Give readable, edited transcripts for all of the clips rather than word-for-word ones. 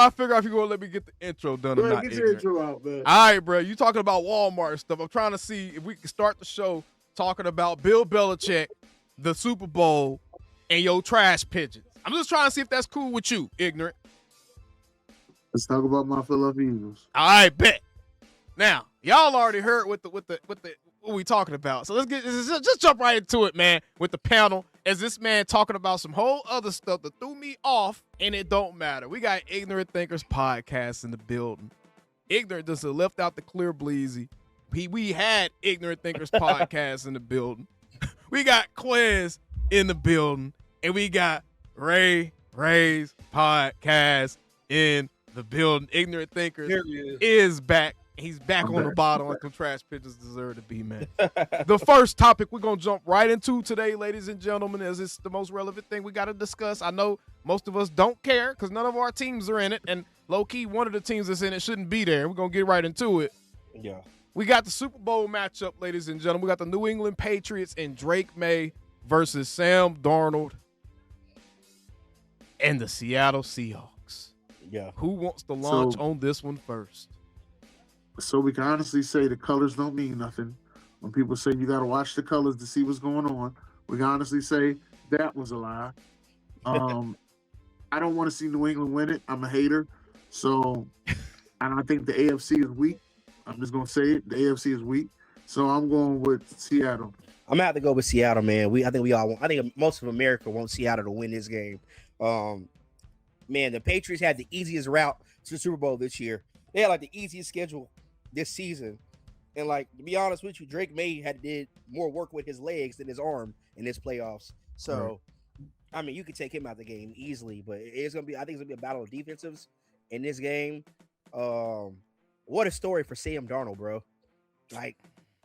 I figure out if you're going to let me get the intro done or not. Get your intro out, man. All right, bro. You talking about Walmart stuff. I'm trying to see if we can start the show talking about Bill Belichick, the Super Bowl, and your trash pigeons. I'm just trying to see if that's cool with you, ignorant. Let's talk about my Philadelphia Eagles. All right, bet. Now, y'all already heard what we talking about. So just jump right into it, man, with the panel. As this man talking about some whole other stuff that threw me off, and it don't matter. We got Ignorant Thinkers podcast in the building. Ignorant just left out the clear bleezy. We had Ignorant Thinkers podcast in the building. We got Quez in the building, and we got Ray's podcast in the building. Ignorant Thinkers is back. He's back on the bottom like them trash pigeons deserve to be, man. The first topic we're going to jump right into today, ladies and gentlemen, is it's the most relevant thing we got to discuss. I know most of us don't care because none of our teams are in it, and low-key, one of the teams that's in it shouldn't be there. We're going to get right into it. Yeah. We got the Super Bowl matchup, ladies and gentlemen. We got the New England Patriots and Drake May versus Sam Darnold and the Seattle Seahawks. Yeah. Who wants to launch on this one first? So we can honestly say the colors don't mean nothing. When people say you got to watch the colors to see what's going on, we can honestly say that was a lie. I don't want to see New England win it. I'm a hater. So, and I think the AFC is weak. I'm just going to say it. The AFC is weak. So I'm going with Seattle. I'm going to have to go with Seattle, man. I think most of America wants Seattle to win this game. Man, the Patriots had the easiest route to the Super Bowl this year. They had like the easiest schedule this season. And like, to be honest with you, Drake May did more work with his legs than his arm in this playoffs. So, I mean, you could take him out of the game easily, but I think it's gonna be a battle of defensives in this game. What a story for Sam Darnold, bro. Like,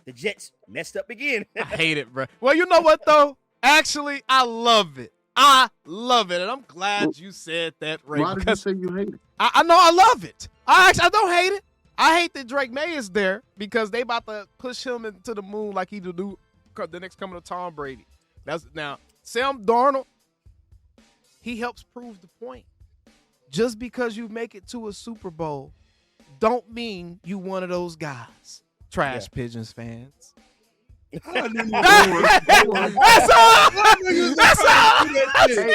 the Jets messed up again. I hate it, bro. Well, you know what though? Actually, I love it. And I'm glad you said that, Ray. Why did you say you hate it? I know I love it. I don't hate it. I hate that Drake May is there because they about to push him into the moon like he do the next coming of Tom Brady. Now, Sam Darnold, he helps prove the point. Just because you make it to a Super Bowl don't mean you one of those guys. Trash Pigeons fans. That's all. That's all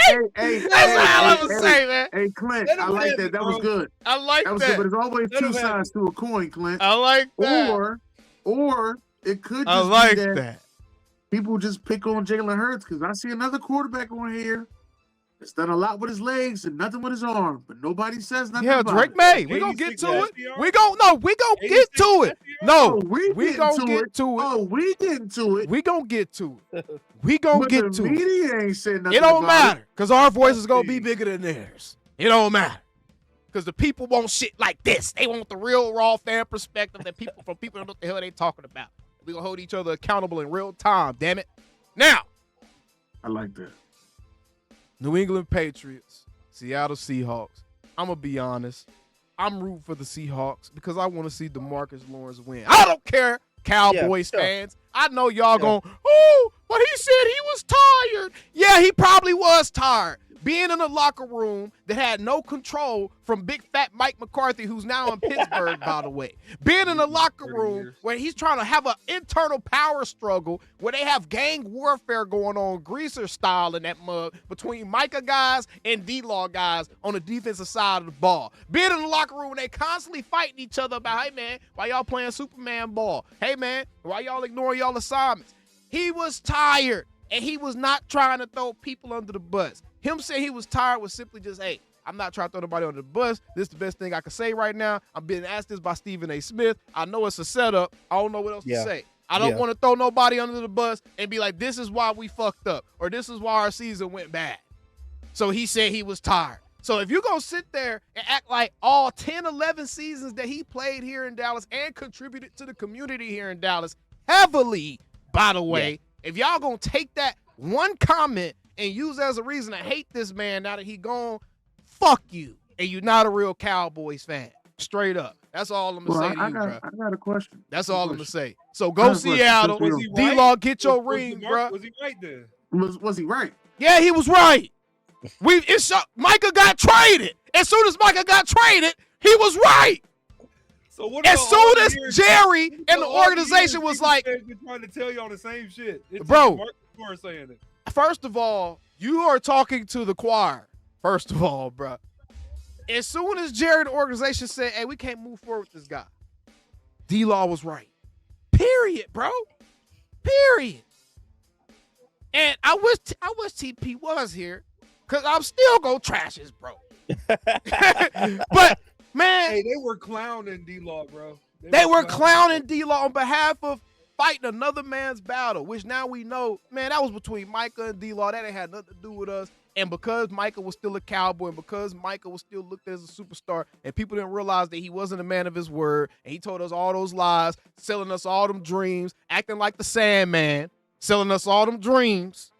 I'm gonna say, man. Hey, Clint, I like that. That was good. I like that. That was good, but there's always two sides to a coin, Clint. I like that. Or it could I just like be that. People just pick on Jalen Hurts because I see another quarterback on here that's done a lot with his legs and nothing with his arm, but nobody says nothing about Drake it. May. We gonna get to it. We gonna get to it. No, we gonna get to it. Oh, we getting to it. We gonna get to it. We gonna get to it. it. Media ain't saying nothing. It don't about matter because our voice is gonna be bigger than theirs. It don't matter because the people want shit like this. They want the real raw fan perspective that people don't know what the hell they talking about. We gonna hold each other accountable in real time. Damn it. Now, I like that. New England Patriots, Seattle Seahawks. I'm going to be honest. I'm rooting for the Seahawks because I want to see DeMarcus Lawrence win. I don't care, Cowboys fans. I know y'all going, but he said he was tired. Yeah, he probably was tired. Being in a locker room that had no control from big fat Mike McCarthy, who's now in Pittsburgh, by the way. Being in a locker room where he's trying to have an internal power struggle where they have gang warfare going on, greaser style in that mug, between Micah guys and D-Law guys on the defensive side of the ball. Being in the locker room where they constantly fighting each other about, hey, man, why y'all playing Superman ball? Hey, man, why y'all ignoring y'all assignments? He was tired, and he was not trying to throw people under the bus. Him saying he was tired was simply just, hey, I'm not trying to throw nobody under the bus. This is the best thing I can say right now. I'm being asked this by Stephen A. Smith. I know it's a setup. I don't know what else to say. I don't want to throw nobody under the bus and be like, this is why we fucked up or this is why our season went bad. So he said he was tired. So if you're going to sit there and act like all 10, 11 seasons that he played here in Dallas and contributed to the community here in Dallas heavily, by the way, if y'all going to take that one comment and use as a reason to hate this man now that he gone, fuck you. And you're not a real Cowboys fan. Straight up. That's all I'm going to say to you, bro. I got a question. That's all I'm going to say. So go Seattle. D-Law, get your ring, bro. Was he right then? Was he right? Yeah, he was right. Micah got traded. As soon as Micah got traded, he was right. So what as soon as Jerry and the organization was like, been trying to tell y'all the same shit. It's bro, Marcus saying it. First of all, you are talking to the choir. First of all, bro. As soon as Jerry and the organization said, hey, we can't move forward with this guy, D-Law was right. Period, bro. Period. And I wish TP was here, because I'm still going to trash his bro. But, man. Hey, they were clowning D-Law, bro. They were clowning D-Law on behalf of fighting another man's battle, which now we know, man, that was between Micah and D-Law. That ain't had nothing to do with us. And because Micah was still a Cowboy, and because Micah was still looked at as a superstar, and people didn't realize that he wasn't a man of his word, and he told us all those lies, selling us all them dreams, acting like the Sandman, selling us all them dreams.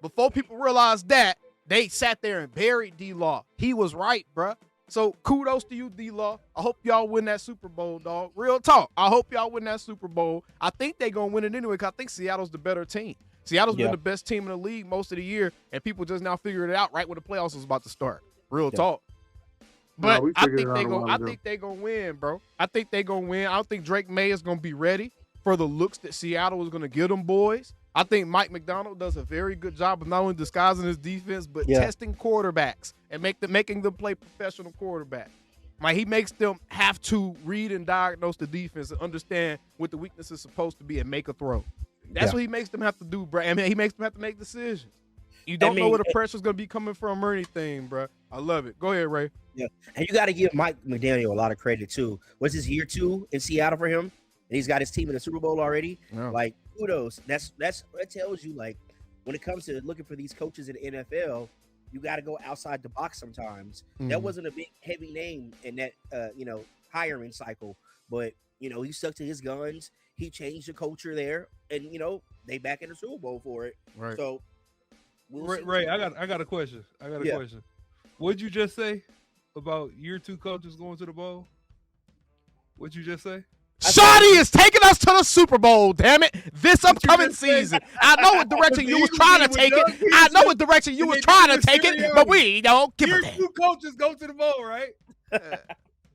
Before people realized that, they sat there and buried D-Law. He was right, bruh. So kudos to you, D-Law. I hope y'all win that Super Bowl, dog. Real talk. I hope y'all win that Super Bowl. I think they're going to win it anyway, because I think Seattle's the better team. Seattle's been the best team in the league most of the year, and people just now figured it out right when the playoffs was about to start. Real talk. But I think they're going to win, bro. I think they're going to win. I don't think Drake May is going to be ready for the looks that Seattle is going to give them boys. I think Mike McDonald does a very good job of not only disguising his defense, but testing quarterbacks and making them play professional quarterback. Like, he makes them have to read and diagnose the defense and understand what the weakness is supposed to be and make a throw. That's what he makes them have to do, bro. I mean, he makes them have to make decisions. You don't know where the pressure's going to be coming from or anything, bro. I love it. Go ahead, Ray. Yeah, and you got to give Mike McDaniel a lot of credit, too. What's his year 2 in Seattle for him? And he's got his team in the Super Bowl already. Yeah. Like, kudos. That tells you, like, when it comes to looking for these coaches in the NFL, you got to go outside the box sometimes. That wasn't a big, heavy name in that, hiring cycle. But, he stuck to his guns. He changed the culture there, and they back in the Super Bowl for it. Right. So, Ray, I got a question. Question. What'd you just say about year 2 coaches going to the bowl? What'd you just say? Shawty is taking us to the Super Bowl, damn it. This upcoming season. I know what direction you was trying to take it. I know what direction you was trying to take it, but we don't give a damn. Year 2 coaches go to the bowl, right?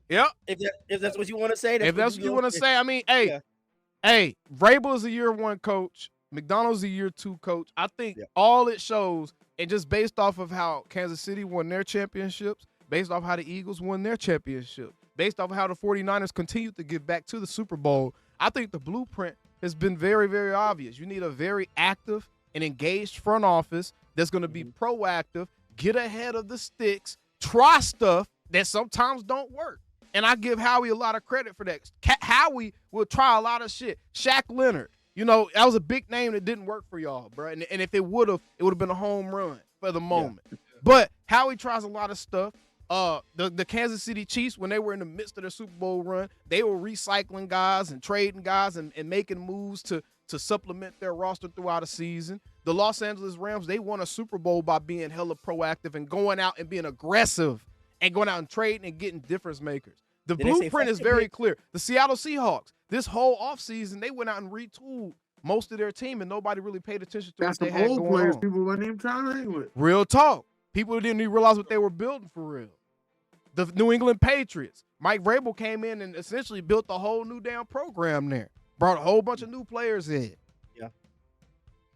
Yep. If that's what you want to say. If that's what you want to say. I mean, hey, Vrabel is a year 1 coach. McDonald's a year 2 coach. I think all it shows, and just based off of how Kansas City won their championships, based off how the Eagles won their championship, based off of how the 49ers continue to get back to the Super Bowl, I think the blueprint has been very, very obvious. You need a very active and engaged front office that's going to be proactive, get ahead of the sticks, try stuff that sometimes don't work. And I give Howie a lot of credit for that. Howie will try a lot of shit. Shaq Leonard, that was a big name that didn't work for y'all, bro. And if it would have been a home run for the moment. Yeah. But Howie tries a lot of stuff. The Kansas City Chiefs, when they were in the midst of their Super Bowl run, they were recycling guys and trading guys and making moves to supplement their roster throughout a season. The Los Angeles Rams, they won a Super Bowl by being hella proactive and going out and being aggressive and going out and trading and getting difference makers. The blueprint is very clear. The Seattle Seahawks, this whole offseason, they went out and retooled most of their team, and nobody really paid attention to what they had going on. That's the old players people weren't even trying to hang with. Real talk. People didn't even realize what they were building for real. The New England Patriots. Mike Vrabel came in and essentially built a whole new damn program there. Brought a whole bunch of new players in. Yeah.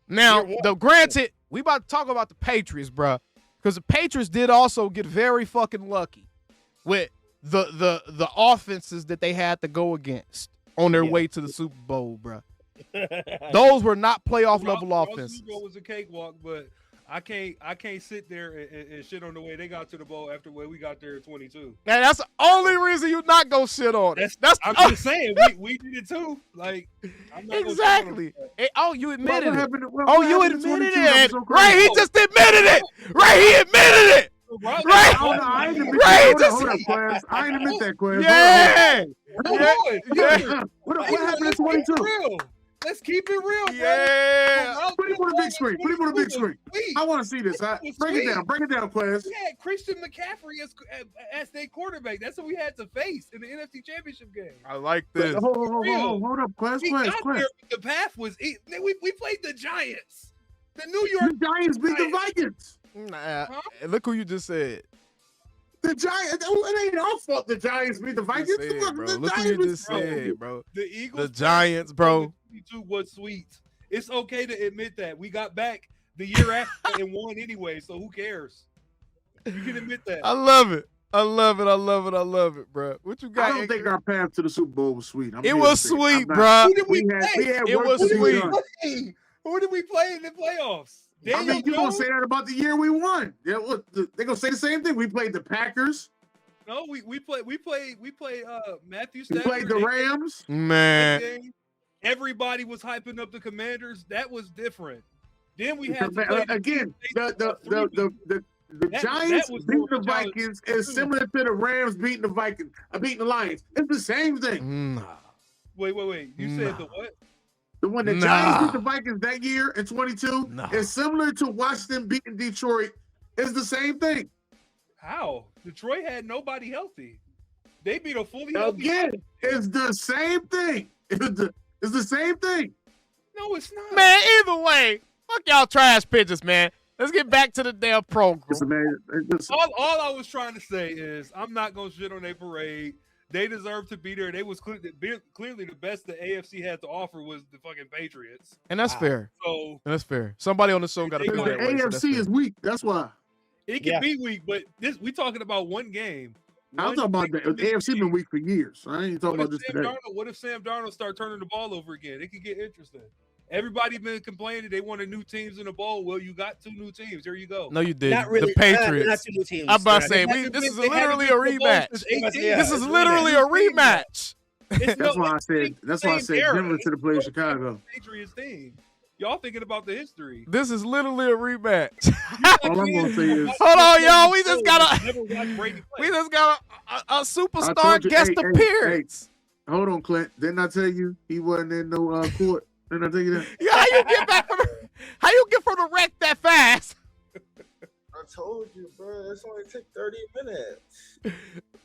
Now, granted, we about to talk about the Patriots, bro, because the Patriots did also get very fucking lucky with the offenses that they had to go against on their way to the Super Bowl, bro. Those were not playoff level offenses. Super Bowl was a cakewalk, but I can't sit there and shit on the way they got to the bowl after the way we got there at 22. Now that's the only reason you not gonna shit on it. I'm just saying we did it too. Like, I'm not exactly. You admitted it. You admitted it. Right, he just admitted it. Right, he admitted it. Right. I ain't admit that, Quinn. Yeah. What happened at 22? Let's keep it real, yeah. bro. Put him on the big screen. I want to see this. Break it down, class. We had Christian McCaffrey as their quarterback. That's what we had to face in the NFC Championship game. I like this. Hold up, class. The path was we played the Giants. The New York Giants beat the Vikings. Nah, look who you just said. The Giants. It ain't our fault. The Giants beat the Vikings. Said, bro. The Look who Giants you just said, bro. The Eagles. The Giants, bro. 22 was sweet. It's okay to admit that we got back the year after and won anyway. So who cares? You can admit that. I love it. I love it, bro. What you got? I don't think our path to the Super Bowl was sweet. It was sweet, bro. Who did we play? It was sweet. Who did we play in the playoffs? I mean, you gonna say that about the year we won? Yeah, they gonna say the same thing. We played the Packers. No, we played Matthew We Stafford. played the Rams. Man, everybody was hyping up the Commanders. That was different. Then we had again the Giants beating the Vikings is similar to the Rams beating the Vikings. Beating the Lions. It's the same thing. Wait. You said the what? When the Giants beat the Vikings that year in 22 is similar to Washington beating Detroit. It's the same thing. How? Detroit had nobody healthy. They beat a fully healthy. Again, it's the same thing. It's the same thing. No, it's not. Man, either way, fuck y'all trash pitchers, man. Let's get back to the damn program. All I was trying to say is I'm not going to shit on their parade. They deserve to be there. They was clearly the best the AFC had to offer was the fucking Patriots. And that's fair. So that's fair. Somebody on the show got to feel that way. The AFC is weak. That's why. It can be weak, but we talking about one game. I'm talking about the AFC been weak for years. I ain't talking about just today. What if Sam Darnold start turning the ball over again? It could get interesting. Everybody been complaining they wanted new teams in the bowl. Well, you got 2 new teams. There you go. No, you didn't. Not really. The Patriots. Not 2 new teams. I'm about to say, this is literally a rematch. This is literally a rematch. That's why I said Denver to the play of Chicago. Patriots team. Y'all thinking about the history. This is literally a rematch. All I'm gonna say is, hold on, y'all. We just got a superstar guest appearance. Hey, hold on, Clint. Didn't I tell you he wasn't in no court? Didn't I tell you that? Yeah, how you get from the wreck that fast? I told you, bro. It's only take 30 minutes.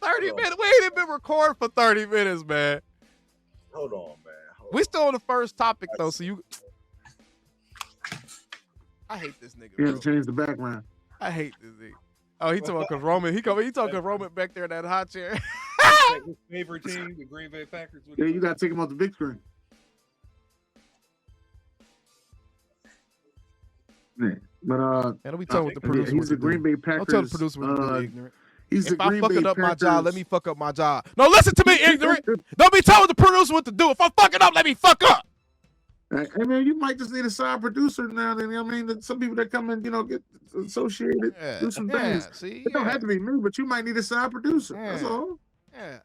30 minutes? We ain't been recording for 30 minutes, man. Hold on, man. We still on the first topic though, so you. I hate this nigga. You have to change the background. I hate this nigga. Oh, he talking because Roman. He talking Roman back there in that hot chair. His favorite team, the Green Bay Packers. Yeah, you gotta take him off the big screen. Yeah, but and we talking with the producer. He's the Green Bay Packers. I'll tell the producer when you're ignorant. If I fucking up my job, let me fuck up my job. No, listen to me, ignorant. Don't be telling the producer what to do. If I'm fucking up, let me fuck up. Hey man, you might just need a side producer now. Then I mean, some people that come and get associated, do some things. See, it don't have to be me, but you might need a side producer. That's all. Yeah.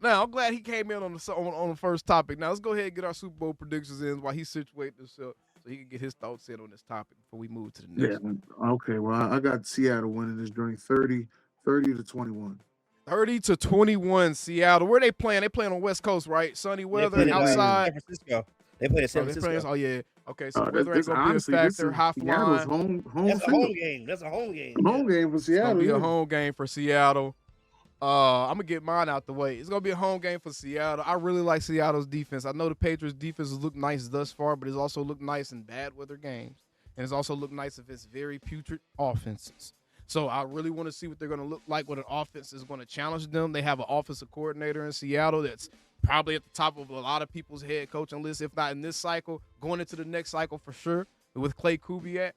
Now I'm glad he came in on the first topic. Now let's go ahead and get our Super Bowl predictions in while he's situating himself so he can get his thoughts in on this topic before we move to the next. Yeah. Okay. Well, I got Seattle winning this joint 30-21. 30-21, Seattle. Where they playing? They playing on West Coast, right? Sunny weather outside. San Francisco. They play in San Francisco. Oh yeah. Okay, so weather ain't gonna be a factor. High flying. Home That's a home game. That's a home game. Home game for Seattle. It's gonna be a home game for Seattle. I'm gonna get mine out the way. It's gonna be a home game for Seattle. I really like Seattle's defense. I know the Patriots' defense has looked nice thus far, but it's also looked nice in bad weather games, and it's also looked nice if it's very putrid offenses. So I really want to see what they're going to look like when an offense is going to challenge them. They have an offensive coordinator in Seattle that's probably at the top of a lot of people's head coaching list, if not in this cycle, going into the next cycle for sure, with Clay Kubiak.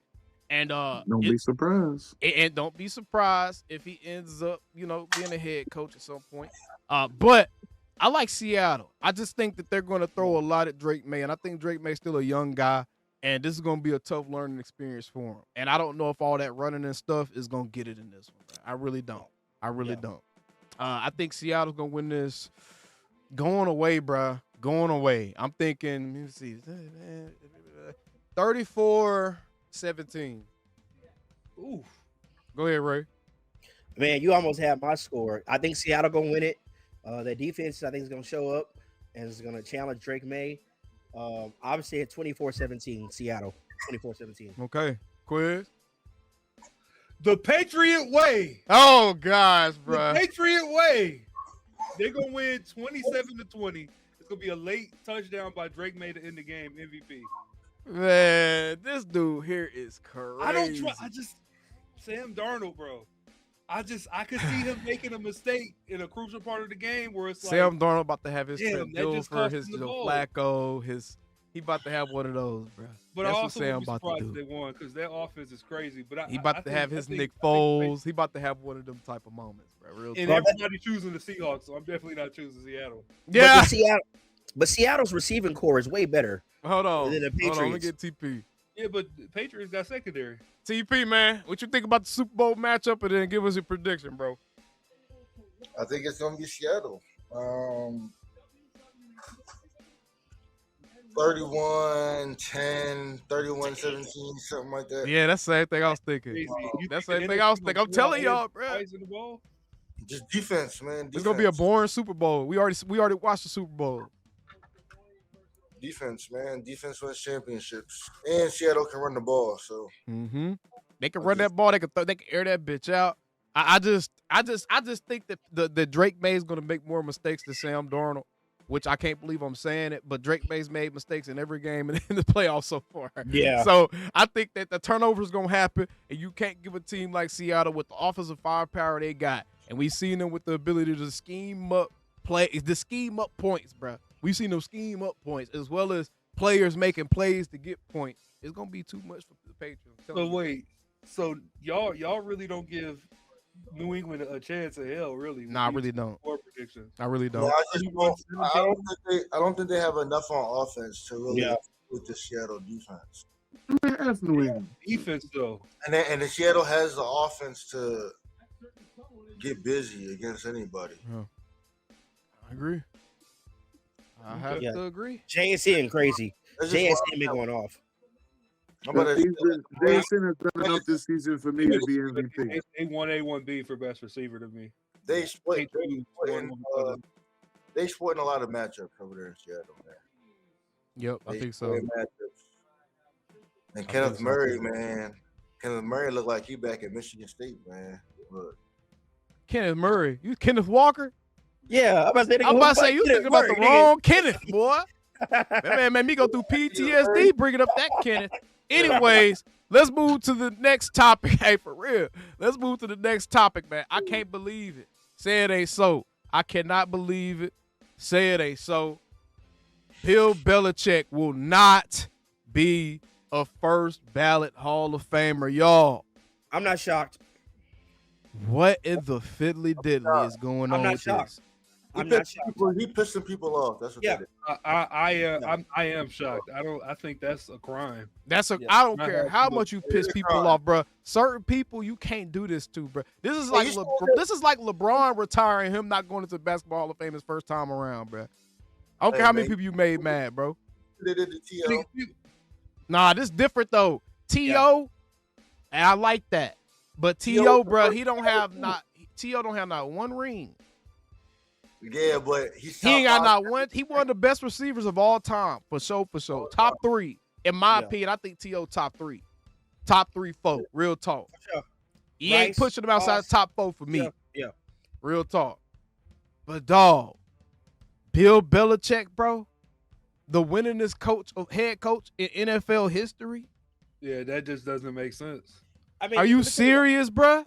And don't be surprised. And don't be surprised if he ends up, being a head coach at some point. But I like Seattle. I just think that they're going to throw a lot at Drake May, and I think Drake May's still a young guy. And this is going to be a tough learning experience for him. And I don't know if all that running and stuff is going to get it in this one. Bro. I really don't. Don't. I think Seattle's going to win this going away, bro. Going away. I'm thinking, let me see, 34-17. Ooh. Go ahead, Ray. Man, you almost had my score. I think Seattle going to win it. Their defense, I think, is going to show up and is going to challenge Drake May. Obviously at 24-17, Seattle. 24-17. Okay. Quiz. The Patriot way. Oh gosh, bro. The Patriot way. They're gonna win 27-20. It's gonna be a late touchdown by Drake May to end the game. MVP. Man, this dude here is crazy. Sam Darnold, bro. I could see him making a mistake in a crucial part of the game where it's Sam Darnold about to have his damn, Trent that just Dilfer, cost his him the Joe ball. Flacco, he about to have one of those, bro. But That's I what also Sam wouldn't be about to surprised if do. they won because their offense is crazy. But He about to have his Nick Foles. He about to have one of them type of moments, bro. Real and talk. everybody choosing the Seahawks, so I'm definitely not choosing Seattle. Yeah. But Seattle's receiving core is way better. Hold on. Than the Patriots. Hold on. Let me get TP. Yeah, but the Patriots got secondary. TP, man, what you think about the Super Bowl matchup, and then give us your prediction, bro? I think it's gonna be Seattle. 31-10, 31-17, something like that. Yeah, that's the same thing I was thinking. That's the same thing I was thinking. I'm telling y'all, bro. Just defense, man. It's gonna be a boring Super Bowl. We already watched the Super Bowl. Defense, man. Defense wins championships, and Seattle can run the ball. So they can run that ball. They can air that bitch out. I just think that the Drake May is gonna make more mistakes than Sam Darnold, which I can't believe I'm saying it. But Drake May's made mistakes in every game in the playoffs so far. Yeah. So I think that the turnover is gonna happen, and you can't give a team like Seattle with the offensive firepower they got, and we've seen them with the ability to scheme up points, bro. We've seen them scheme up points as well as players making plays to get points. It's gonna be too much for the Patriots. So wait, so y'all really don't give New England a chance of hell, really? Nah, I really don't. Predictions. I really don't. Yeah, I don't think they have enough on offense to really with the Seattle defense. That's New England defense though, and the Seattle has the offense to get busy against anybody. Yeah. I agree. I have to agree. JSN crazy. JSN been going off. Jason has done enough this season for me to be MVP. They 1A, 1B for best receiver to me. They split a lot of matchups over there in Seattle, man. Yep, I think so. And Kenneth Murray, man. Kenneth Murray looked like he back at Michigan State, man. Look. Kenneth Murray. You Kenneth Walker? Yeah, I'm about to say you thinking about the wrong Kenneth, boy. That man made me go through PTSD bringing up that Kenneth. Anyways, let's move to the next topic. Hey, for real. Let's move to the next topic, man. I can't believe it. Say it ain't so. I cannot believe it. Say it ain't so. Bill Belichick will not be a first ballot Hall of Famer, y'all. I'm not shocked. What in the fiddly diddly is going on with this? I'm not shocked. He pissing people off. That's what that is. I am shocked. I think that's a crime. I don't care how much you piss people off, bro. Certain people you can't do this to, bro. This is like LeBron retiring, him not going into the Basketball Hall of Fame his first time around, bro. I don't care how many people you made mad, bro. They did the T.O. Nah, this different though. T.O. and I like that. But T.O., bro, T.O. don't have not one ring. Yeah, but he ain't got not one. He one of the best receivers of all time, for sure. Top 3. In my opinion, I think T.O. top 3. Top 3, 4. Real talk. Sure. He ain't pushing him outside the top 4 for me. Yeah. Real talk. But dog, Bill Belichick, bro, the winningest head coach in NFL history. Yeah, that just doesn't make sense. I mean, are you serious, bro?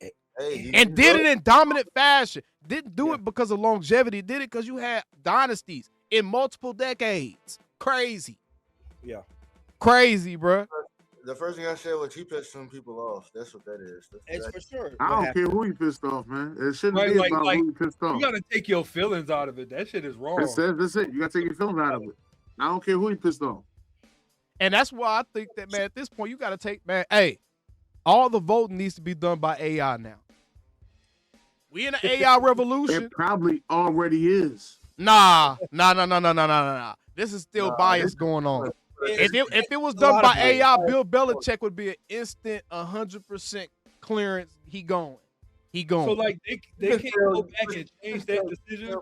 Hey, and did it in dominant fashion. Didn't do it because of longevity. Did it because you had dynasties in multiple decades. Crazy. Yeah. Crazy, bro. The first thing I said was he pissed some people off. That's what that is. It's for sure. I don't care who he pissed off, man. It shouldn't be about who he pissed off. You got to take your feelings out of it. That shit is wrong. That's it. You got to take your feelings out of it. I don't care who he pissed off. And that's why I think that, man, at this point, you got to take, man, hey, all the voting needs to be done by AI now. We in an AI revolution. It probably already is. Nah. This is still bias going on. If it was done by AI, Bill Belichick would be an instant 100% clearance. He going. So like they can't go back and change that decision.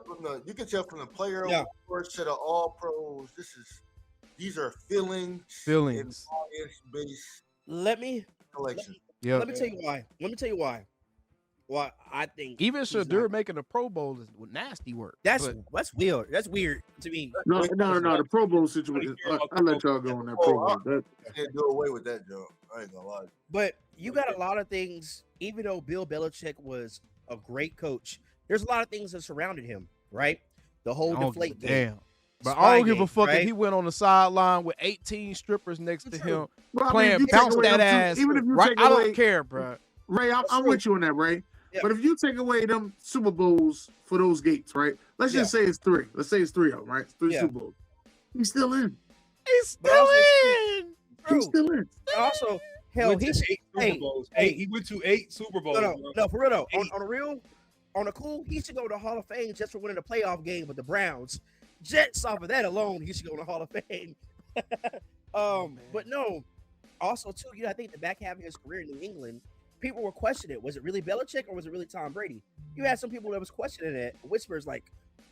You can tell from the player awards to the All Pros. These are feelings. Let me collection. Let me tell you why. Well, I think Even he's Shadur not- making the Pro Bowl is nasty work. That's but weird. That's weird to me. No. The Pro Bowl situation. I'll let y'all go on that Pro Bowl. Can't do away with that, Joe. I ain't gonna lie. But you got a lot of things. Even though Bill Belichick was a great coach, there's a lot of things that surrounded him. Right? The whole I don't deflate give a game. damn. But Spy I don't give a game, fuck right? if he went on the sideline with 18 strippers next to him Well, I mean, playing if you take bounce away that them two- ass. even if you Right? take I don't away- care, bro. Ray, I'm with you on that, Ray. Yeah. But if you take away them Super Bowls for those gates, right? Let's just say it's 3. Let's say it's 3 of them, right? It's 3 Yeah. Super Bowls. He's still in. He's But still also- in. True. He's still in. Also, hell, Went to he's 8 Super hey, Bowls. hey. He went to 8 Super Bowls. bro. no, for real though. Eight. On a real, on a cool, he should go to the Hall of Fame just for winning a playoff game with the Browns. Jets off of that alone, he should go to the Hall of Fame. But no, also too, I think the back half of his career in New England, people were questioning it. Was it really Belichick or was it really Tom Brady? You had some people that was questioning it. Whispers like,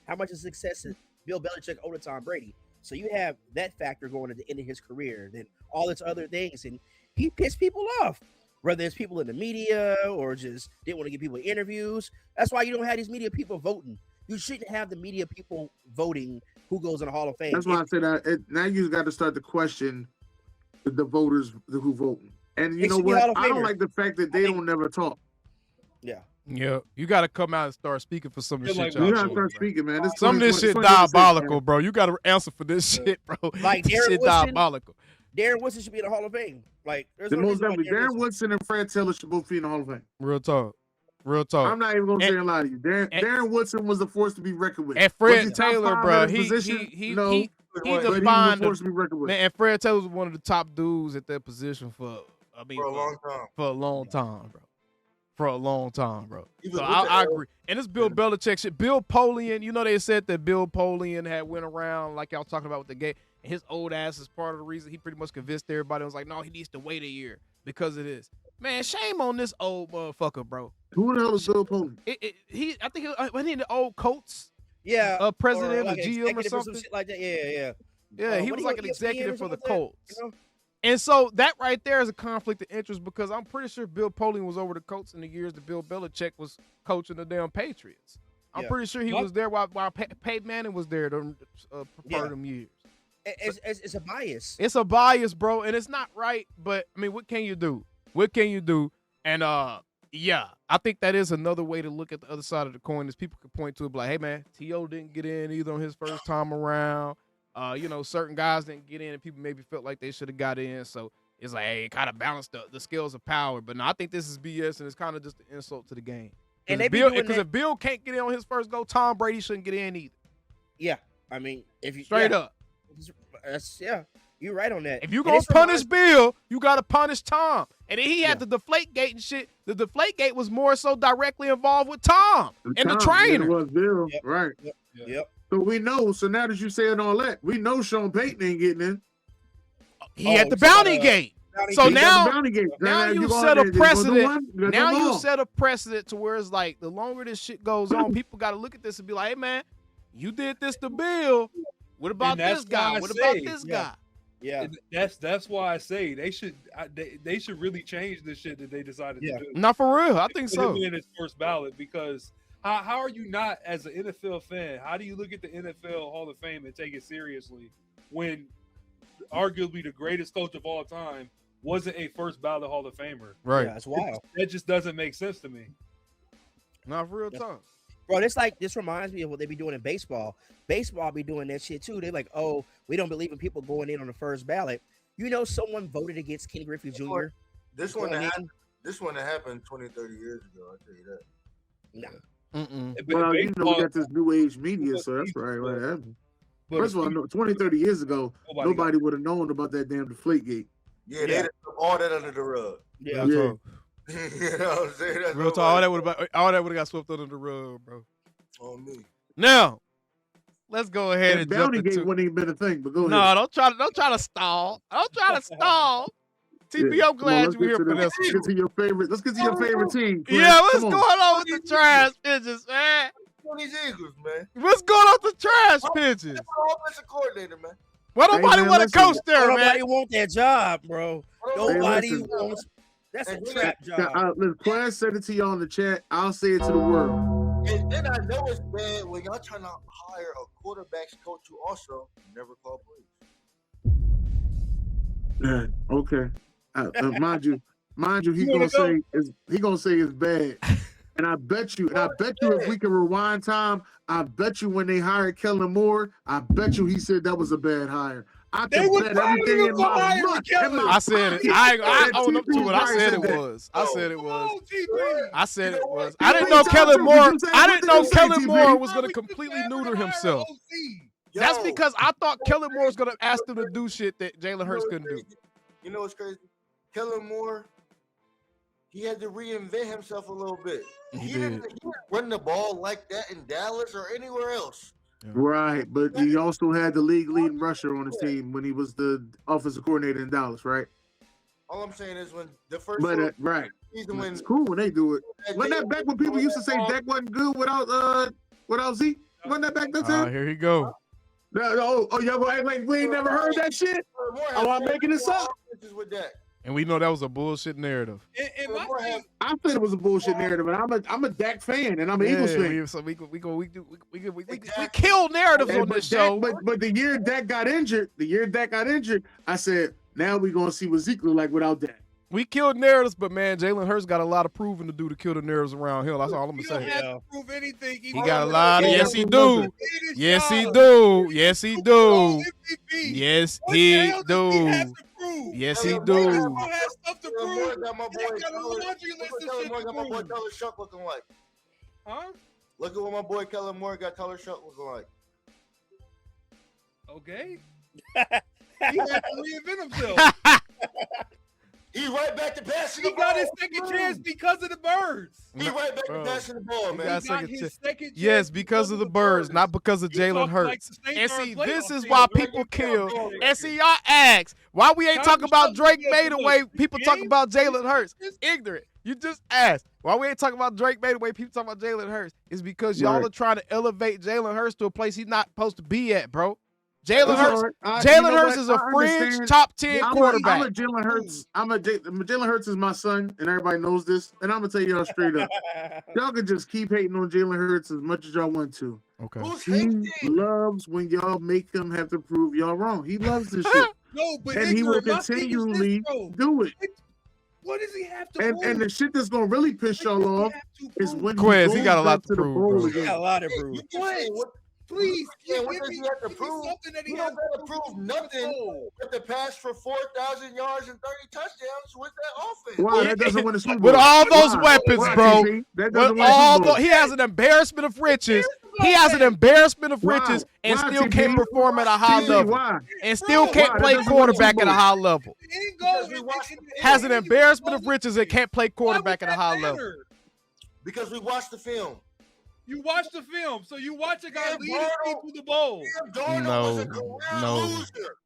how much of success did Bill Belichick owe to Tom Brady? So you have that factor going at the end of his career, then all its other things, and he pissed people off. Whether it's people in the media or just didn't want to give people interviews. That's why you don't have these media people voting. You shouldn't have the media people voting who goes in the Hall of Fame. That's why I said that. Now you got to start to question the voters who voting. And you It know should be what? Hall of I don't Famer. like the fact that they don't never talk. Yeah. Yeah, you got to come out and start speaking for some of this Feel shit. like y'all You we gotta doing, start bro. speaking, man. This Some of this shit 2026, diabolical, man. bro. You got to answer for this shit, bro. Like This Darren shit Woodson. diabolical. Darren Woodson should be in the Hall of Fame. Like, there's The no most reason why definitely, Darren Woodson- Woodson and Fred Taylor should both be in the Hall of Fame. Real talk. Real talk. I'm not even gonna And- say a lie to you. Darren Woodson was the force to be reckoned with. And Was Fred he top Taylor, 5 bro, at his he position? No, he but he was defined a force to be reckoned with. man. And Fred Taylor was one of the top dudes at that position for For a long time. for a long time, bro. For a long time, bro. Even So with the I L- agree. And this Bill Belichick shit. Bill Polian, you know they said that Bill Polian had went around like y'all talking about with the game. And his old ass is part of the reason he pretty much convinced everybody. It was like, no, he needs to wait a year because of this. Man, shame on this old motherfucker, bro. Who the hell is Bill Polian? I think wasn't he the old Colts Yeah. president or like an GM or executive some something? shit like that. Yeah. Yeah, he What was do like you- an ESPN or executive for the something like that? Colts. You know? And so that right there is a conflict of interest because I'm pretty sure Bill Polian was over the Colts in the years that Bill Belichick was coaching the damn Patriots. I'm Yeah. pretty sure he What? was there while Peyton Manning was there part Yeah. of them years. It's a bias. It's a bias, bro, and it's not right. But I mean, what can you do? What can you do? And yeah, I think that is another way to look at the other side of the coin. Is people can point to it, be like, hey man, T.O. didn't get in either on his first time around. Certain guys didn't get in, and people maybe felt like they should have got in. So it's like, hey, it kind of balanced the scales of power. But no, I think this is BS, and it's kind of just an insult to the game. And they be Because doing that- if Bill can't get in on his first go, Tom Brady shouldn't get in either. Yeah. I mean, if you Straight yeah. up. You're right on that. If you And gonna this punish reminds- Bill, you gotta punish Tom. And then he had Yeah. the deflate gate and shit. The deflate gate was more so directly involved with Tom and the Tom, trainer. It was Bill, Yep. right? Yep. So we know. So now that you saying all that, we know Sean Payton ain't getting in. He had the you said, bounty gate. So He got now- the bounty gate. now if you go set out a there, you gonna do precedent. one, you gotta Now do them you all. set a precedent to where it's like the longer this shit goes on, people gotta look at this and be like, hey man, you did this to Bill. What about And that's this guy? why I What about say, this yeah. guy? Yeah. And that's why I say they should really change this shit that they decided Yeah. to do. Not for real. I think Put so. him in his first ballot because how are you not as an NFL fan? How do you look at the NFL Hall of Fame and take it seriously when arguably the greatest coach of all time wasn't a first ballot Hall of Famer? Right. Yeah, it's wild. That just doesn't make sense to me. Not for real Yeah. talk. Bro, this reminds me of what they be doing in baseball. Baseball be doing that shit too. They're like, oh, we don't believe in people going in on the first ballot. You know, someone voted against Ken Griffey Jr. This one going that in. happened 20, 30 years ago. I'll tell you that. Nah. Mm-mm. But Well, you know, we baseball- got this new age media, so that's right. What happened? but First of all, 20, 30 years ago, nobody would have known about that damn deflate gate. Yeah, Yeah. they took all that under the rug. Yeah. Yeah. talk. You know what I'm saying? That's Real talk. All that would have got swept under the rug, bro. on me. Now, let's go ahead That and jump bounty gate into. wouldn't even been a thing, but go No, ahead. don't try to stall. Don't try to stall. TP, Yeah. I'm Come on, glad let's you're here get to for this. Let's get to your favorite. Let's get to your favorite team. Clint. Yeah, what's Come going on. on with the trash pitches, man? On these Eagles, man. What's going on with the trash pitches? That's our offensive coordinator, man. Why nobody man, want to listen. coach there, Nobody man? want that job, bro. Nobody listen. wants. That's a And trap job. Look, Quest said it to y'all in the chat. I'll say it to the world. And then I know it's bad when y'all trying to hire a quarterbacks coach who also never called plays. Yeah, okay. Mind you, he gonna say it's bad. And I bet you, if we can rewind time, I bet you when they hired Kellen Moore, I bet you he said that was a bad hire. I They can was bet firing everything him in for my hiring mind. Kellen. I said it. I own up to it. I said it that. was. I said it was. Oh, TP. I said You it know was. what? I didn't You know know Kellen what? Moore. What I did didn't you know say, Kellen TP? Moore was Why gonna we completely just neuter hire himself. OC? That's Yo, because I thought Kellen Moore was gonna ask them to do shit that Jalen you know Hurts what's couldn't do. crazy? You know what's crazy? Kellen Moore, he had to reinvent himself a little bit. He Didn't did. run the ball like that in Dallas or anywhere else. Right, but he also had the league leading rusher on his team when he was the offensive coordinator in Dallas, right? All I'm saying is when the first But right, season when it's cool when they do it. Wasn't that back when people used to say Dak wasn't good without Zeke? Wasn't that back that time? Here he go. No, y'all gonna act like we ain't never heard that shit? Oh, I'm making this up. with that. And we know that was a bullshit narrative. And my thing, I said it was a bullshit narrative, and I'm a Dak fan, and I'm an Eagles fan. We kill narratives on this show. But the year Dak got injured, I said, now we gonna see what Zeke look like without Dak. We killed narratives, but man, Jalen Hurts got a lot of proving to do to kill the narratives around him. That's all I'm he gonna don't say. have to prove anything. He got a lot of Yeah, yes, he he do. Yes, he do. Yes, he do. Yes, he do. Yes, he do. Got my boy Color Shuck looking like. Huh? Look at what my boy Kellen Moore got Color Shuck looking like. Okay. He had to reinvent himself. He right back to passing He the got ball. his second chance because of the birds. He right back to passing the ball, He man. got He got second his chance. second chance Yes, because of the birds, not because of You Jalen talk like Hurts. the Saints And are see, playoff this is team. why Bring people it down, kill. bro. And see, y'all ask why we ain't talking about Drake made away. People talk Game? about Jalen Hurts. Ignorant. You just asked why we ain't talking about Drake made away. People talking about Jalen Hurts. It's because y'all Right. are trying to elevate Jalen Hurts to a place he's not supposed to be at, bro. Jalen That's Hurts. all right. Jalen Hurts is a fringe understand. top 10 quarterback. I'm a Jalen Hurts. Jalen Hurts is my son, and everybody knows this. And I'm gonna tell y'all straight up. Y'all can just keep hating on Jalen Hurts as much as y'all want to. Okay. Who's He hating? loves when y'all make him have to prove y'all wrong. He loves this shit, No, but and he will ignorant. My thing is continually this, bro. do it. What does he have to And prove? the shit that's gonna really piss What does y'all he off have to is prove? when Quez, he he got a goes lot back to to the prove, bowl bro. again. Got a lot of proof. You keep saying what? Please, Yeah, give what me, does he have to give me prove? something that he You has don't gotta prove nothing but to pass for 4,000 yards and 30 touchdowns with that offense. Why that doesn't win a Super Bowl? With all those Why? weapons, Why, bro. TP? That With doesn't win a all Super Bowl. he has an embarrassment of riches. He has an embarrassment of Why? riches and Why, still TP? can't perform at a high TP, level. why? And still Bro, can't why? play That doesn't win a quarterback Super at a Bowl. high level. Ain't Because go. we watched Has an embarrassment of riches and can't play quarterback at a high level. Because we watched the film. You watch the film, so you watch a guy Yeah, lead his team to the bowl. Sam Darnold was a No, career no. loser.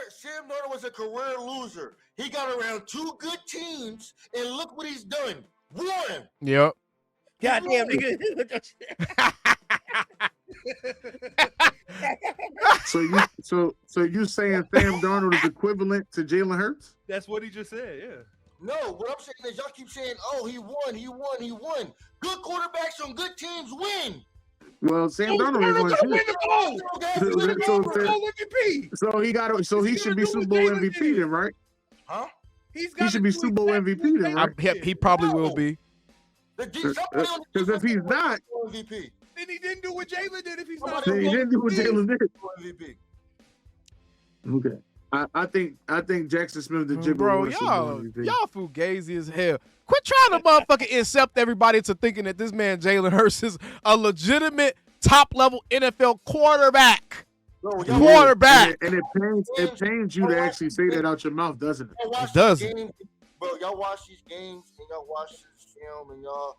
Sam Darnold was a career loser. He got around two good teams, and look what he's done. Won. Yep. Goddamn, nigga. So you saying Sam Darnold is equivalent to Jalen Hurts? That's what he just said. Yeah. No, what I'm saying is y'all keep saying, "Oh, he won, he won, he won." Good quarterbacks on good teams win. Well, Sam Darnold ain't won shit. So he got. So he should be Super Bowl MVP then, right? Huh? He should be Super Bowl MVP then, right? He probably will be. Because if he's not, MVP. Then he didn't do what Jalen did if he's not. then he didn't do what Jalen did. MVP. Okay. I think Jackson Smith the Jibber Bro, won Super Bowl MVP. y'all fugazi as hell. Quit trying to motherfucking incept everybody into thinking that this man Jalen Hurts is a legitimate top level NFL quarterback. Bro, Yeah, Quarterback. and it pains you to actually say that out your mouth, doesn't it? It doesn't. Bro, y'all watch these games and y'all watch this film and y'all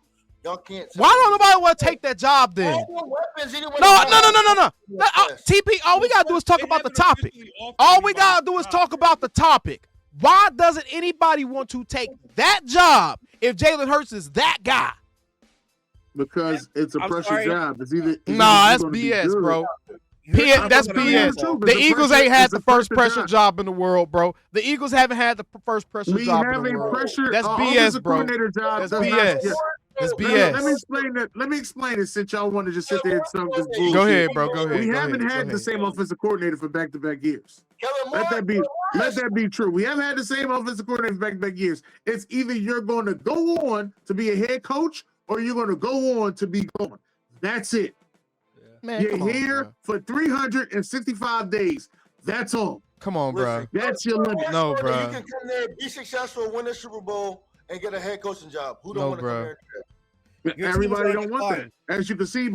can't. Why don't nobody want to take that job then? No. TP, all we gotta do is talk about the topic. All we gotta do is talk about the topic. Why doesn't anybody want to take that job if Jalen Hurts is that guy? Because it's a I'm pressure sorry. job. It's either Nah, you're that's gonna be BS, good. bro. That's I'm BS. asshole. The Eagles ain't had the first pressure job. job in the world, bro. The Eagles haven't had the first pressure We job have in the a world. pressure. That's BS, offensive bro. coordinator job That's does BS. not. That's Let me BS. explain that. Let me explain it since y'all want to just sit there and talk this bullshit. Go ahead, bro. Go ahead. We Go haven't ahead. had Go the ahead. same offensive coordinator for back-to-back years. Kellen Let Moore, that be true. We haven't had the same offensive coordinator for back-to-back years. It's either you're going to go on to be a head coach or you're going to go on to be gone. That's it. Man, You're come on, here bro. for 365 days. That's all. Come on, bro. Listen, That's your limit. No, You bro. can come there, be successful, win a Super Bowl, and get a head coaching job. Who don't No, want to come bro. there and do that? Your team Everybody is don't want decline. that. As you can see,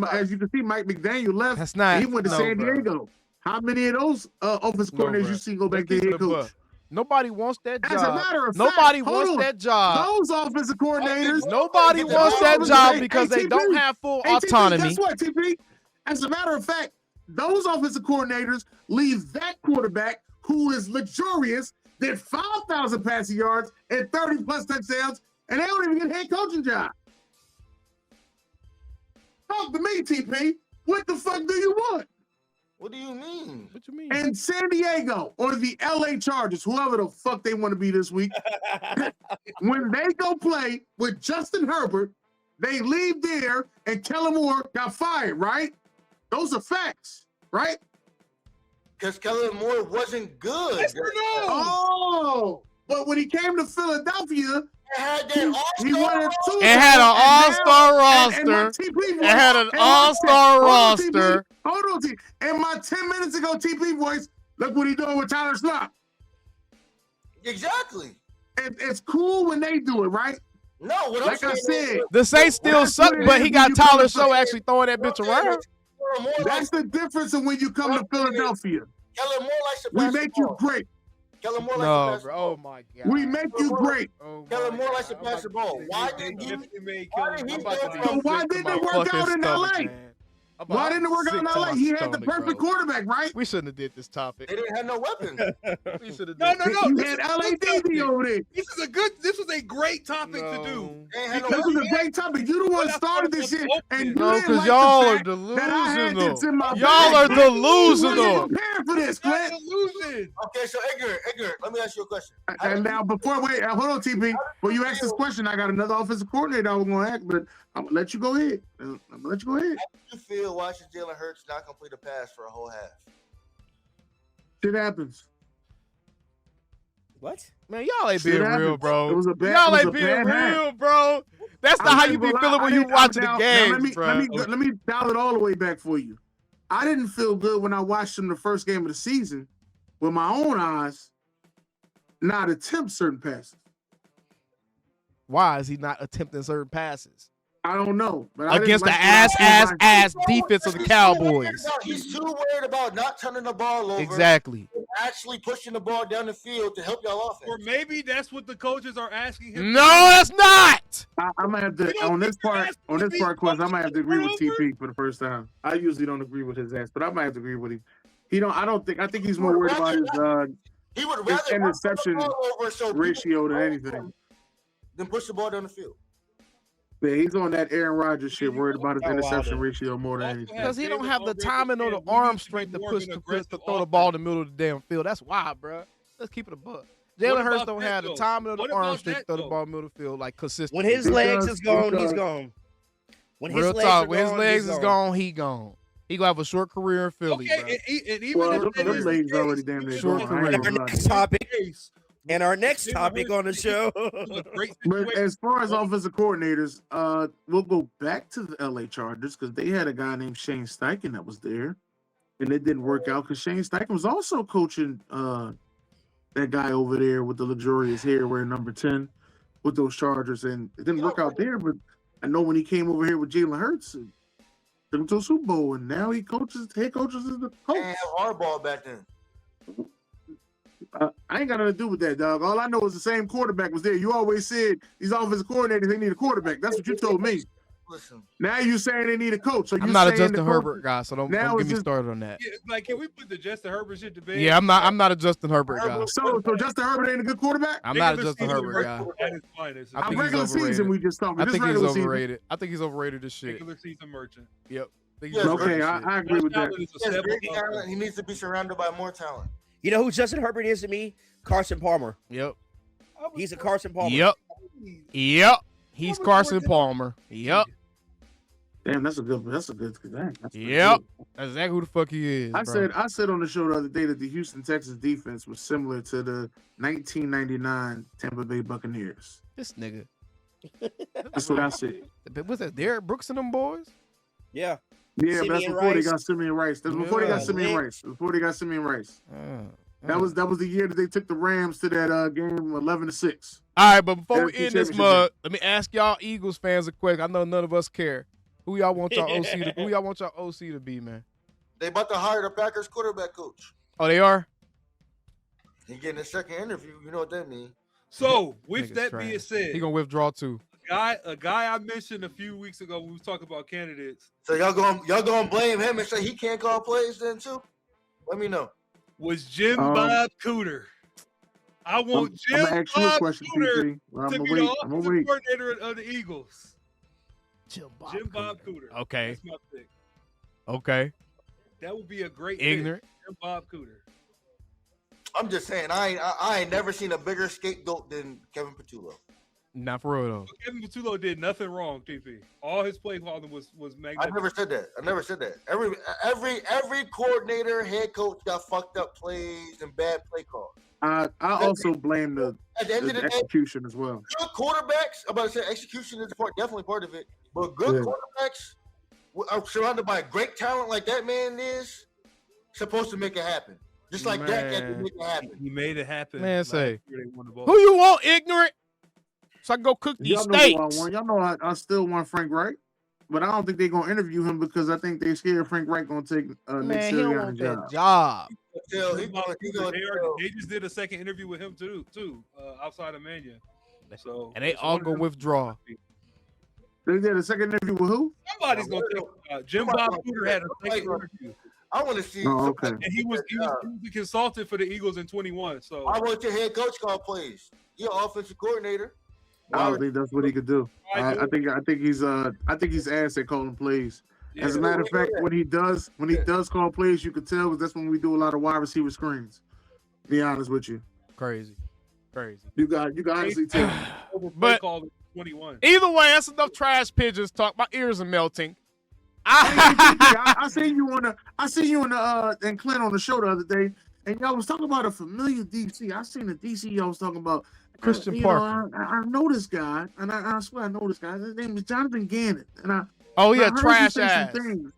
Mike McDaniel left. That's not. He went to no, San bro. Diego. How many of those offensive No, coordinators bro. you see go back Let's to keep it head a coach? buck. Nobody wants that job. As a matter of Nobody fact, wants hold on. that job. Those offensive coordinators. Nobody wants that job because they don't have full Hey, TP, autonomy. guess what, TP? As a matter of fact, those offensive coordinators leave that quarterback who is luxurious, did 5,000 passing yards and 30-plus touchdowns, and they don't even get a head coaching job. Talk to me, TP. What the fuck do you want? What do you mean? What you mean? And San Diego or the LA Chargers, whoever the fuck they want to be this week, when they go play with Justin Herbert, they leave there and Kellen Moore got fired, right? Those are facts, right? Because Kellen Moore wasn't good. Yes or no? Oh, but when he came to Philadelphia, They had that he all-star wanted two. It had an all-star roster. It had an all-star roster. Hold on, TP. And my 10 minutes ago TP voice, look what he doing with Tyler Slott. Exactly. It's cool when they do it, right? No, what Like I'm I saying said, The Saints still That's suck, what it but is he when got you come Tyler to Show actually throwing that bitch around. that's the difference of when you come to Philadelphia. Kellen Moore likes to We pass make the you ball. great. Kellen Moore likes No, to pass bro. the Oh ball. my god. We make you great. Oh Kellen my Moore God. likes to I'm pass about the to ball. be Why sick. didn't he? Definitely made Why Kellen did he I'm Moore. about to be So why sick to didn't my it work fucking out in stomach, LA? man. Why didn't it work out in Sick to LA? my He had the stomach, perfect bro. quarterback, right? We shouldn't have did this topic. They didn't have no weapons. We should have No, did no, this. no. You This had is a good LADD topic. over there. This was a great topic to do. No. They ain't had no This weapons. is a great topic. You the one But I started thought it this was shit, open. and you No, didn't because like y'all the are fact that I had delusional. this in my Y'all are bag. You delusional. wasn't prepared for this, Not Clint. illusion. Okay, so Edgar, let me ask you a question. And now, hold on, TP. Before you ask this question, I got another offensive coordinator I was going to ask, but I'm going to let you go ahead. How do you feel watching Jalen Hurts not complete a pass for a whole half? Shit happens. What? Man, y'all ain't Shit being real, happens. bro. It was a bad- Y'all it was ain't a being bad half. real, bro. That's not how you be feeling when you watching the games, bro. Let me dial it all the way back for you. I didn't feel good when I watched him the first game of the season with my own eyes not attempt certain passes. Why is he not attempting certain passes I don't know. But I didn't against the like what I seen. defense of the Cowboys? He's too worried about not turning the ball over. Exactly. Actually pushing the ball down the field to help y'all offense. Or maybe that's what the coaches are asking him. No, that's not. I'm gonna have You to don't on this think you're part asking to be Quest. I might have to agree with coached TP for the first time. I usually don't agree with his ass, but I might have to agree with him. I think he's more worried about his He would rather interception turn the ball over so ratio than anything. than push the ball down the field. Yeah, he's on that Aaron Rodgers shit, worried about his Oh, wow, interception then. ratio more than anything. Because he don't have the Jalen timing or the already said we arm need to be strength to more push of an to aggressive throw the ball in offense. the middle of the damn field. That's why, bro. Let's keep it a buck. What Jalen Hurts about don't that, have the though? timing or the What arm about strength to that, throw the though? ball in the middle of the field like consistently. When his He legs does, is he gone, does. he's gone. When his Real legs talk. are When his gone, legs he's is gone, he gone. He gonna have a short career in Philly, Okay, bro. and even Well, if that them is legs the already case, damn near Short gone. I career. ain't And our gonna lie. next topic, case, and our next Jalen topic Hurts on the is show. a great But situation. as far as offensive coordinators, we'll go back to the LA Chargers because they had a guy named Shane Steichen that was there, and it didn't work out because Shane Steichen was also coaching that guy over there with the luxurious hair wearing number 10 with those Chargers, and it didn't work out there. But I know when he came over here with Jalen Hurts, and took him to a Super Bowl, and now he head coaches is the They coach. didn't have hardball back then. I ain't got nothing to do with that, dog. All I know is the same quarterback was there. You always said these offensive coordinators, they need a quarterback. That's what you told me. Listen, Now you saying they need a coach. So I'm not a saying Justin the coach- Herbert guy, so don't Now get it's me just- started on that. Yeah, like, can we put the Justin Herbert shit to bed? Yeah, I'm not a Justin Herbert guy. So Justin Herbert ain't a good quarterback? I'm not a Regular Justin season Herbert guy. merchant at his finest. I Our think he's regular season overrated. we just talking. I This think he's regular season. overrated. I think he's overrated as shit. Regular season merchant. Yep. Yes, Okay, great I agree with that. Talent is a He has step great above talent. He needs to be surrounded by more talent. You know who Justin Herbert is to me? Carson Palmer. Yep. He's a Carson Palmer. Yep. Yep. He's Carson Palmer. Yep. Damn, that's a good. Dang, that's Yep. good. That's exactly who the fuck he is. I bro. said on the show the other day that the Houston Texans defense was similar to the 1999 Tampa Bay Buccaneers. This nigga. That's what I said. What's that? Derek Brooks and them boys? Yeah. Yeah, but that's Simeon before they Rice. got Simeon Rice. That's before they got Yeah. Simeon Rice. Before they got Simeon Rice. That was the year that they took the Rams to that game 11-6. All right, but before we NFC end this championship mug, let me ask y'all Eagles fans a question. I know none of us care. Who y'all want y'all OC to? Who y'all want y'all OC to be, man? They about to hire the Packers quarterback coach. Oh, they are. He getting a second interview. You know what that means? So, with Nigga's that trash. being said, He gonna withdraw too. a guy I mentioned a few weeks ago when we was talking about candidates So y'all going blame him and say he can't call plays then too? Let me know. was Jim Um, Bob Cooter. I want I'm Jim gonna ask you a Bob question, Cooter PT. I'm to gonna be wait. the I'm gonna offensive wait. coordinator of the Eagles. Jim Jim Bob Cooter. Okay. That's my pick. Okay. That would be a great Ignorant. pick. Jim Bob Cooter. I'm just saying I ain't never seen a bigger scapegoat than Kevin Patullo. Not for real though. Kevin Patullo did nothing wrong, TP. All his play calling was I magnificent. never said that. Every coordinator, head coach got fucked up plays and bad play calls. I also blame the At the end of the day, execution as well. good quarterbacks. I'm about to say execution is definitely part of it, but good quarterbacks are surrounded by great talent like that man is supposed to make it happen. Just like Dak had to Man. make it happen. He made it happen. Man, last say, year they won the ball. Who you want, ignorant? So I can go cook these Y'all know who I steaks. want. Y'all know I still want Frank Wright, but I don't think they're gonna interview him because I think they scared Frank Wright gonna take Nick Man, he don't Sirianni's want job. that job. They just did a second interview with him too, outside of Mania. So And they all gonna withdraw. They did a second interview with who? Somebody's gonna take. Jim Bob Cooter had a second interview, I want to see. Oh, okay. and he was the consultant for the Eagles in 21. So I want your head coach call plays. You're offensive coordinator. I don't think that's what he could do. I I think he's ass at calling plays. yeah, As a matter of fact, when he does call plays, you could tell because that's when we do a lot of wide receiver screens. Be honest with you, Crazy. you can honestly tell. but called 21. Either way, that's enough trash pigeons talk. My ears are melting. I seen you on the and Clint on the show the other day, and y'all was talking about a familiar DC. I seen the DC y'all was talking about. Christian you know, Parker. I know this guy, and I swear I know this guy. His name is Jonathan Gannon, and Oh yeah, I heard you trash say some ass. things.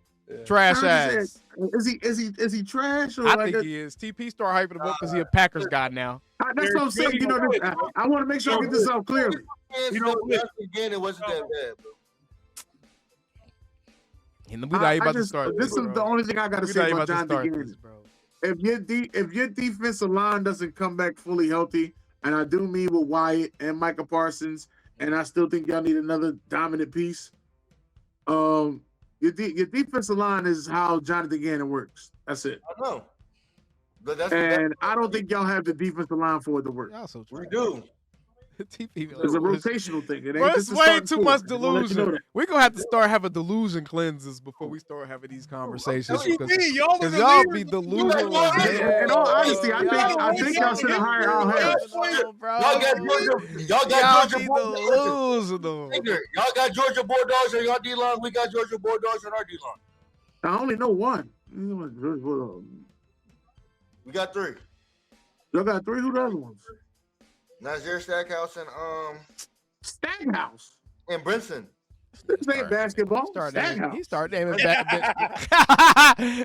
Trash I heard you ass. say, Is he trash? Or I like think he is. TP start hyping him up because he a Packers guy now. that's what I'm saying. You know, I want to make sure I get this out clearly. You know, again, it wasn't that bad, bro. And we not even about to start. This is the only thing I got to We say not even about about to Jonathan start Gannon. this, bro. If your defensive line doesn't come back fully healthy, and I do mean with Wyatt and Micah Parsons, and I still think y'all need another dominant piece. Your defensive line is how Jonathan Gannon works. That's it. I know. But I don't think y'all have the defensive line for it to work. Y'all so we trash. do. TP, It's a rotational thing. It ain't Bro, just it's a way starting too four. much I just wanna let you know delusion. that. We're gonna have to start having delusion cleanses before we start having these conversations. What you Because mean? Y'all are the y'all leaders. be delusional. In all honesty, I think y'all should have hired Al Harris. Y'all got Georgia be Bulldogs. delusional. Y'all got Georgia Bulldogs on your D line. We got Georgia Bulldogs on our D line. I only know one. We got three. Y'all got three. Who the other ones? Nazir Stackhouse Stackhouse. and Brinson. This ain't basketball. He Stackhouse. started naming back. Hey,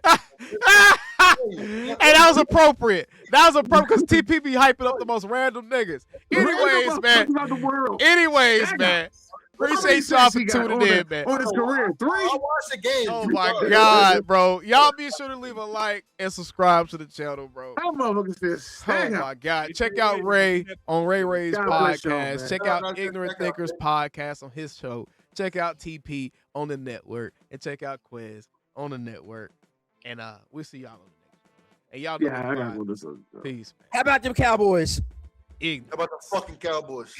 that was appropriate. That was appropriate because TP be hyping up the most random niggas. Anyways, man. Appreciate y'all for tuning in, man. On his career, three. I watched the game. Oh my God, bro. Y'all be sure to leave a like and subscribe to the channel, bro. How motherfuckers this? Oh my God. Check out Ray on Ray's God bless y'all, podcast. man. Check No, out no, Ignorant check out Thinkers podcast on his show. Check out TP on the network. And check out Quiz on the network. And we'll see y'all on the next one. And y'all know Yeah, I the gotta vibe. go this up. Peace, man. How about them Cowboys? Ignorant. How about the fucking Cowboys?